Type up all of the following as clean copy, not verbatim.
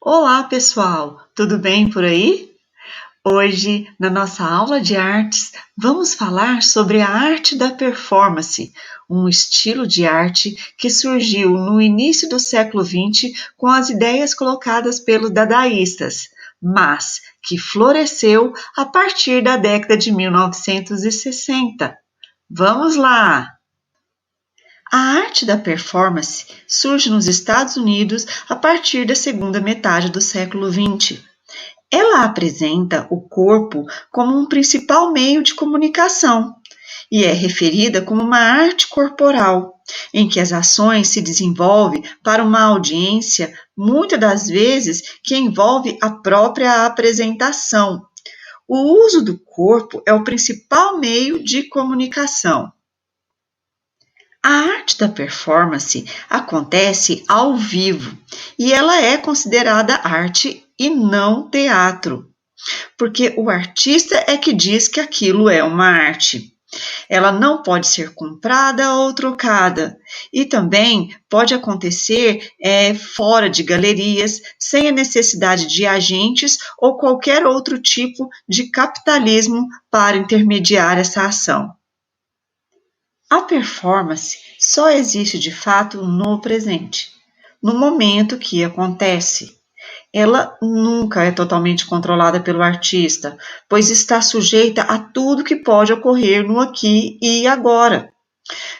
Olá, pessoal! Tudo bem por aí? Hoje, na nossa aula de artes, vamos falar sobre a arte da performance, um estilo de arte que surgiu no início do século XX com as ideias colocadas pelos dadaístas, mas que floresceu a partir da década de 1960. Vamos lá! A arte da performance surge nos Estados Unidos a partir da segunda metade do século XX. Ela apresenta o corpo como um principal meio de comunicação e é referida como uma arte corporal, em que as ações se desenvolvem para uma audiência, muitas das vezes que envolve a própria apresentação. O uso do corpo é o principal meio de comunicação. A arte da performance acontece ao vivo e ela é considerada arte e não teatro, porque o artista é que diz que aquilo é uma arte. Ela não pode ser comprada ou trocada e também pode acontecer fora de galerias, sem a necessidade de agentes ou qualquer outro tipo de capitalismo para intermediar essa ação. A performance só existe de fato no presente, no momento que acontece. Ela nunca é totalmente controlada pelo artista, pois está sujeita a tudo que pode ocorrer no aqui e agora.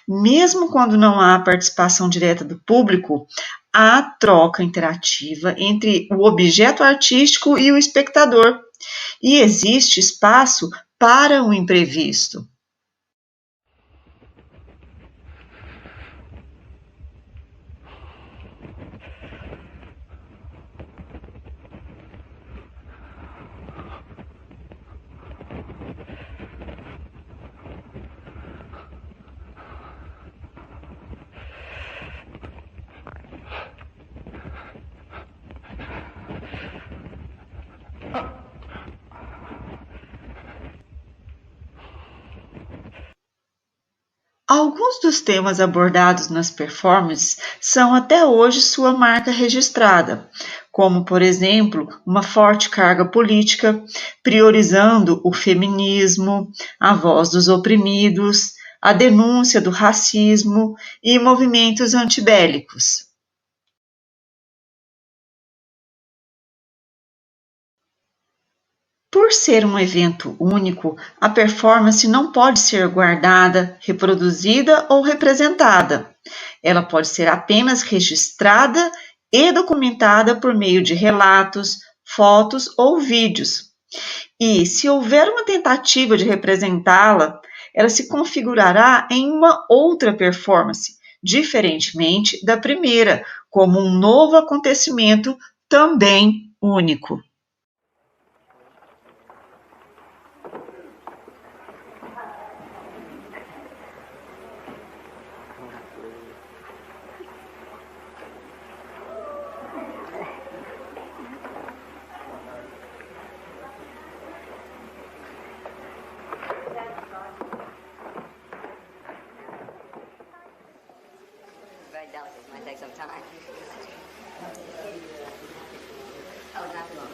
Mesmo quando não há participação direta do público, há troca interativa entre o objeto artístico e o espectador, e existe espaço para o imprevisto. Alguns dos temas abordados nas performances são até hoje sua marca registrada, como, por exemplo, uma forte carga política, priorizando o feminismo, a voz dos oprimidos, a denúncia do racismo e movimentos antibélicos. Por ser um evento único, a performance não pode ser guardada, reproduzida ou representada. Ela pode ser apenas registrada e documentada por meio de relatos, fotos ou vídeos. E, se houver uma tentativa de representá-la, ela se configurará em uma outra performance, diferentemente da primeira, como um novo acontecimento também único. Very delicate. It might take some time. Oh, not too long.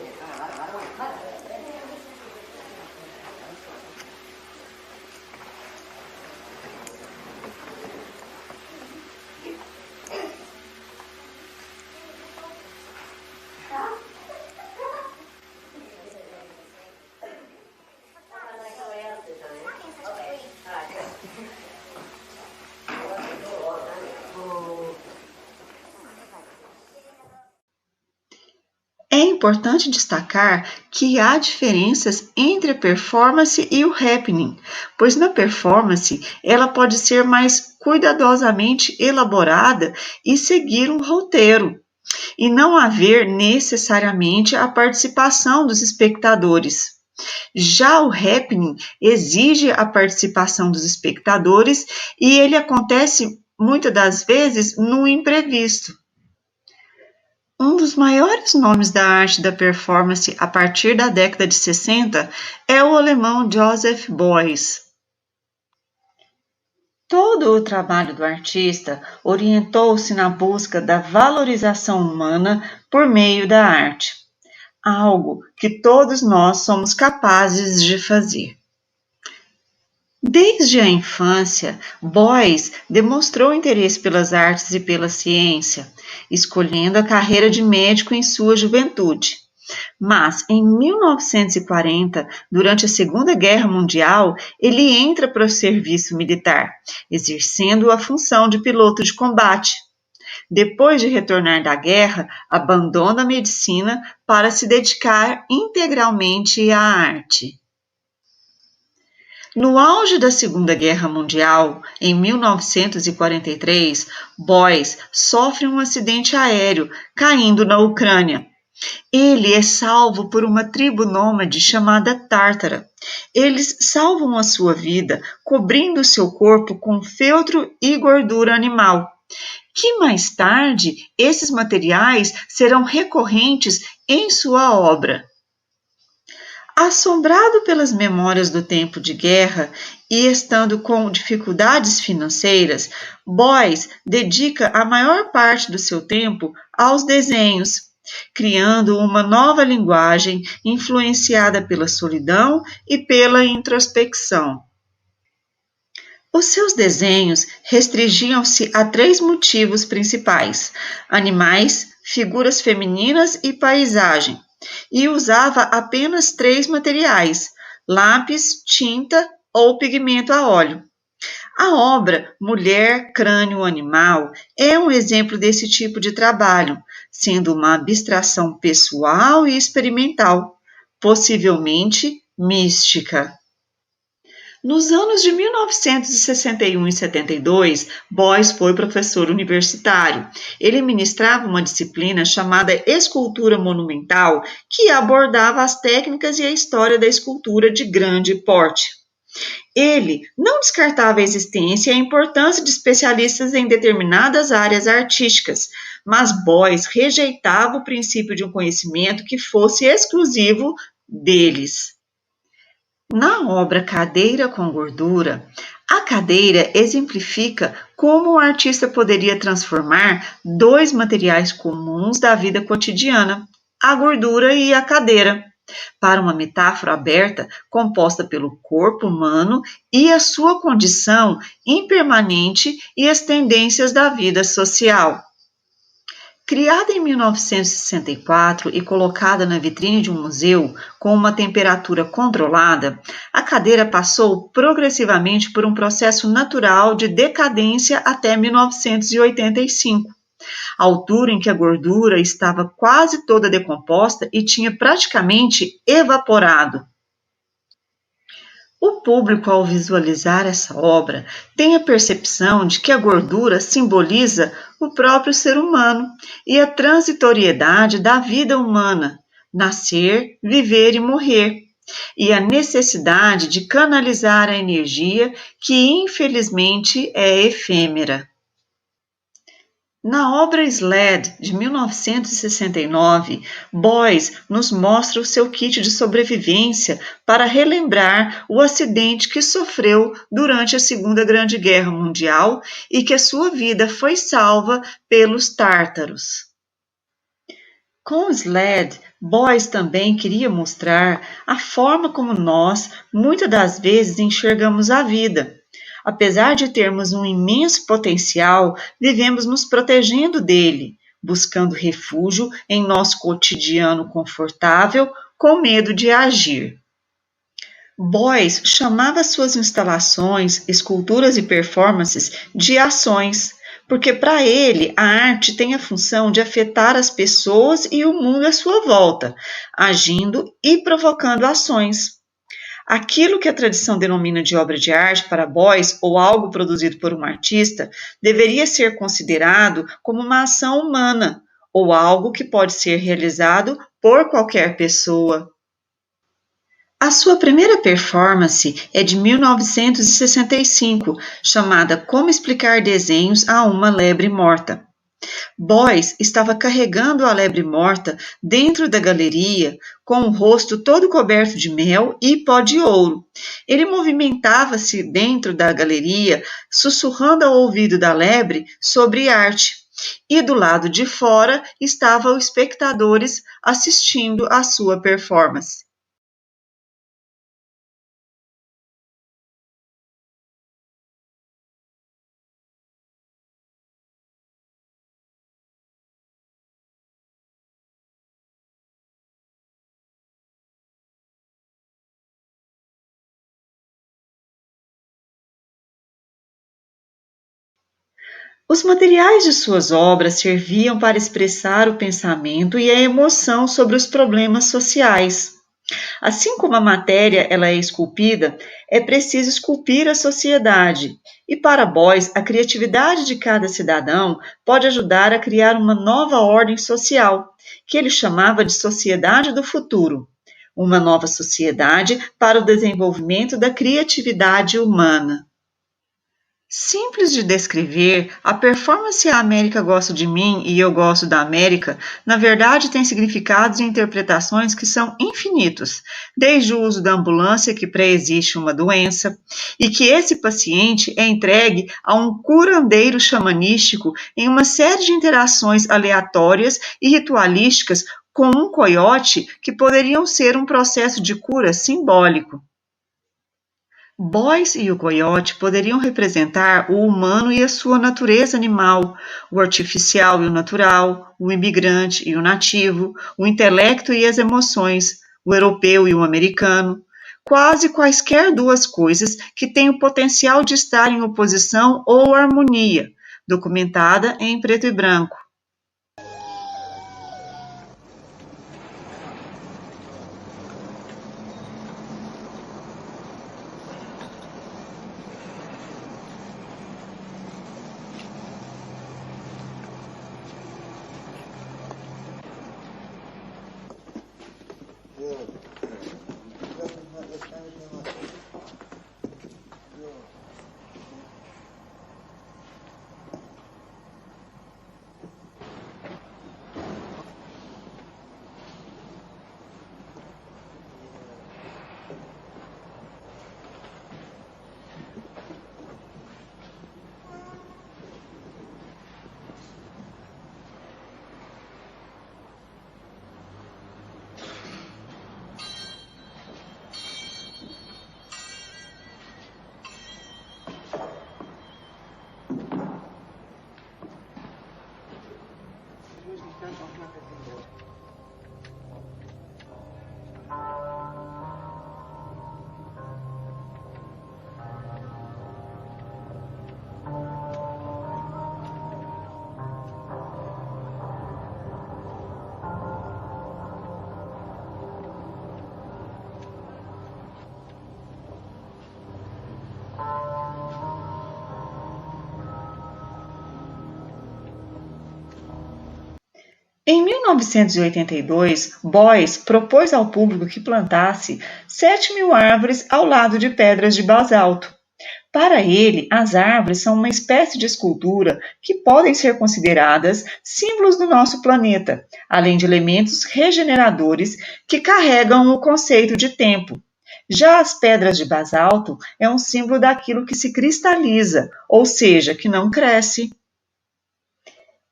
É importante destacar que há diferenças entre a performance e o happening, pois na performance ela pode ser mais cuidadosamente elaborada e seguir um roteiro, e não haver necessariamente a participação dos espectadores. Já o happening exige a participação dos espectadores e ele acontece muitas das vezes no imprevisto. Um dos maiores nomes da arte da performance a partir da década de 60 é o alemão Joseph Beuys. Todo o trabalho do artista orientou-se na busca da valorização humana por meio da arte, algo que todos nós somos capazes de fazer. Desde a infância, Boyce demonstrou interesse pelas artes e pela ciência, escolhendo a carreira de médico em sua juventude. Mas, em 1940, durante a Segunda Guerra Mundial, ele entra para o serviço militar, exercendo a função de piloto de combate. Depois de retornar da guerra, abandona a medicina para se dedicar integralmente à arte. No auge da Segunda Guerra Mundial, em 1943, Boyce sofre um acidente aéreo, caindo na Ucrânia. Ele é salvo por uma tribo nômade chamada Tártara. Eles salvam a sua vida, cobrindo seu corpo com feltro e gordura animal, que mais tarde esses materiais serão recorrentes em sua obra. Assombrado pelas memórias do tempo de guerra e estando com dificuldades financeiras, Boyce dedica a maior parte do seu tempo aos desenhos, criando uma nova linguagem influenciada pela solidão e pela introspecção. Os seus desenhos restringiam-se a 3 motivos principais: animais, figuras femininas e paisagem, e usava apenas 3 materiais: lápis, tinta ou pigmento a óleo. A obra Mulher, Crânio Animal é um exemplo desse tipo de trabalho, sendo uma abstração pessoal e experimental, possivelmente mística. Nos anos de 1961 e 72, Boyce foi professor universitário. Ele ministrava uma disciplina chamada Escultura Monumental, que abordava as técnicas e a história da escultura de grande porte. Ele não descartava a existência e a importância de especialistas em determinadas áreas artísticas, mas Boyce rejeitava o princípio de um conhecimento que fosse exclusivo deles. Na obra Cadeira com Gordura, a cadeira exemplifica como o artista poderia transformar 2 materiais comuns da vida cotidiana, a gordura e a cadeira, para uma metáfora aberta composta pelo corpo humano e a sua condição impermanente e as tendências da vida social. Criada em 1964 e colocada na vitrine de um museu com uma temperatura controlada, a cadeira passou progressivamente por um processo natural de decadência até 1985, altura em que a gordura estava quase toda decomposta e tinha praticamente evaporado. O público, ao visualizar essa obra, tem a percepção de que a gordura simboliza o próprio ser humano e a transitoriedade da vida humana, nascer, viver e morrer, e a necessidade de canalizar a energia que, infelizmente, é efêmera. Na obra Sled, de 1969, Boyce nos mostra o seu kit de sobrevivência para relembrar o acidente que sofreu durante a Segunda Grande Guerra Mundial e que a sua vida foi salva pelos tártaros. Com Sled, Boyce também queria mostrar a forma como nós, muitas das vezes, enxergamos a vida. Apesar de termos um imenso potencial, vivemos nos protegendo dele, buscando refúgio em nosso cotidiano confortável, com medo de agir. Boyce chamava suas instalações, esculturas e performances de ações, porque para ele a arte tem a função de afetar as pessoas e o mundo à sua volta, agindo e provocando ações. Aquilo que a tradição denomina de obra de arte para Boyce, ou algo produzido por um artista, deveria ser considerado como uma ação humana, ou algo que pode ser realizado por qualquer pessoa. A sua primeira performance é de 1965, chamada Como Explicar Desenhos a uma Lebre Morta. Boyce estava carregando a lebre morta dentro da galeria, com o rosto todo coberto de mel e pó de ouro. Ele movimentava-se dentro da galeria, sussurrando ao ouvido da lebre sobre arte, e do lado de fora estavam os espectadores assistindo à sua performance. Os materiais de suas obras serviam para expressar o pensamento e a emoção sobre os problemas sociais. Assim como a matéria ela é esculpida, é preciso esculpir a sociedade. E para Beuys, a criatividade de cada cidadão pode ajudar a criar uma nova ordem social, que ele chamava de sociedade do futuro. Uma nova sociedade para o desenvolvimento da criatividade humana. Simples de descrever, a performance A América Gosta de Mim e Eu Gosto da América, na verdade, tem significados e interpretações que são infinitos, desde o uso da ambulância que pré-existe uma doença, e que esse paciente é entregue a um curandeiro xamanístico em uma série de interações aleatórias e ritualísticas com um coiote que poderiam ser um processo de cura simbólico. Beuys e o coiote poderiam representar o humano e a sua natureza animal, o artificial e o natural, o imigrante e o nativo, o intelecto e as emoções, o europeu e o americano, quase quaisquer duas coisas que têm o potencial de estar em oposição ou harmonia, documentada em preto e branco. Em 1982, Beuys propôs ao público que plantasse 7.000 árvores ao lado de pedras de basalto. Para ele, as árvores são uma espécie de escultura que podem ser consideradas símbolos do nosso planeta, além de elementos regeneradores que carregam o conceito de tempo. Já as pedras de basalto é um símbolo daquilo que se cristaliza, ou seja, que não cresce.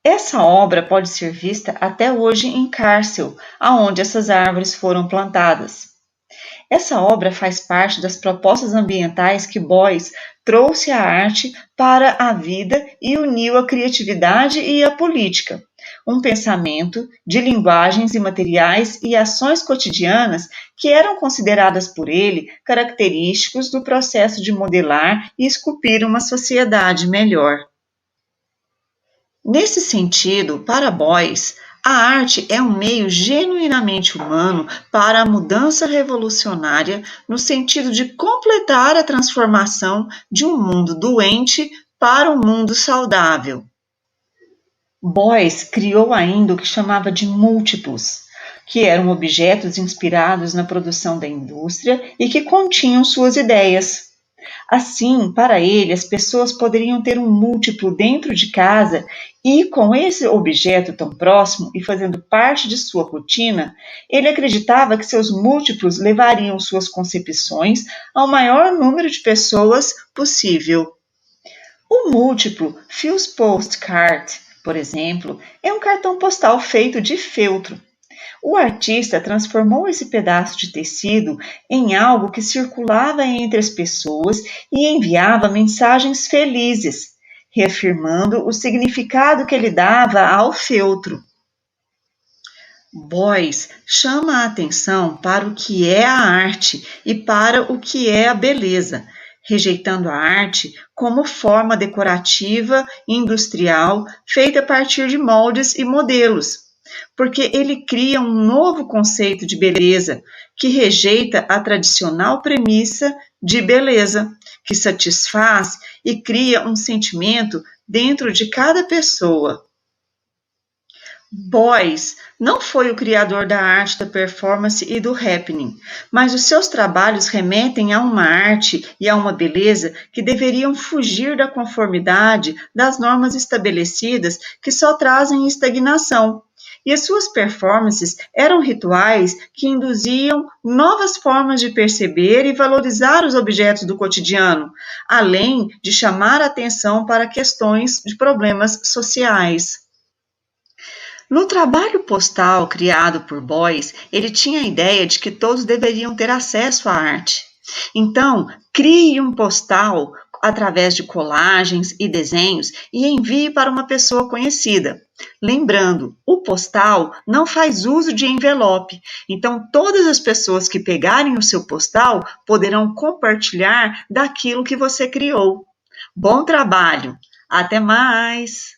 Essa obra pode ser vista até hoje em Kassel, aonde essas árvores foram plantadas. Essa obra faz parte das propostas ambientais que Beuys trouxe à arte para a vida e uniu a criatividade e a política. Um pensamento de linguagens imateriais e ações cotidianas que eram consideradas por ele característicos do processo de modelar e esculpir uma sociedade melhor. Nesse sentido, para Beuys, a arte é um meio genuinamente humano para a mudança revolucionária no sentido de completar a transformação de um mundo doente para um mundo saudável. Beuys criou ainda o que chamava de múltiplos, que eram objetos inspirados na produção da indústria e que continham suas ideias. Assim, para ele, as pessoas poderiam ter um múltiplo dentro de casa e, com esse objeto tão próximo e fazendo parte de sua rotina, ele acreditava que seus múltiplos levariam suas concepções ao maior número de pessoas possível. O múltiplo Phil's Postcard, Por exemplo, é um cartão postal feito de feltro. O artista transformou esse pedaço de tecido em algo que circulava entre as pessoas e enviava mensagens felizes, reafirmando o significado que ele dava ao feltro. Beuys chama a atenção para o que é a arte e para o que é a beleza, rejeitando a arte como forma decorativa e industrial feita a partir de moldes e modelos, porque ele cria um novo conceito de beleza que rejeita a tradicional premissa de beleza, que satisfaz e cria um sentimento dentro de cada pessoa. Beuys não foi o criador da arte da performance e do happening, mas os seus trabalhos remetem a uma arte e a uma beleza que deveriam fugir da conformidade das normas estabelecidas que só trazem estagnação. E as suas performances eram rituais que induziam novas formas de perceber e valorizar os objetos do cotidiano, além de chamar a atenção para questões de problemas sociais. No trabalho postal criado por Beuys, ele tinha a ideia de que todos deveriam ter acesso à arte. Então, crie um postal através de colagens e desenhos e envie para uma pessoa conhecida. Lembrando, o postal não faz uso de envelope, então todas as pessoas que pegarem o seu postal poderão compartilhar daquilo que você criou. Bom trabalho! Até mais!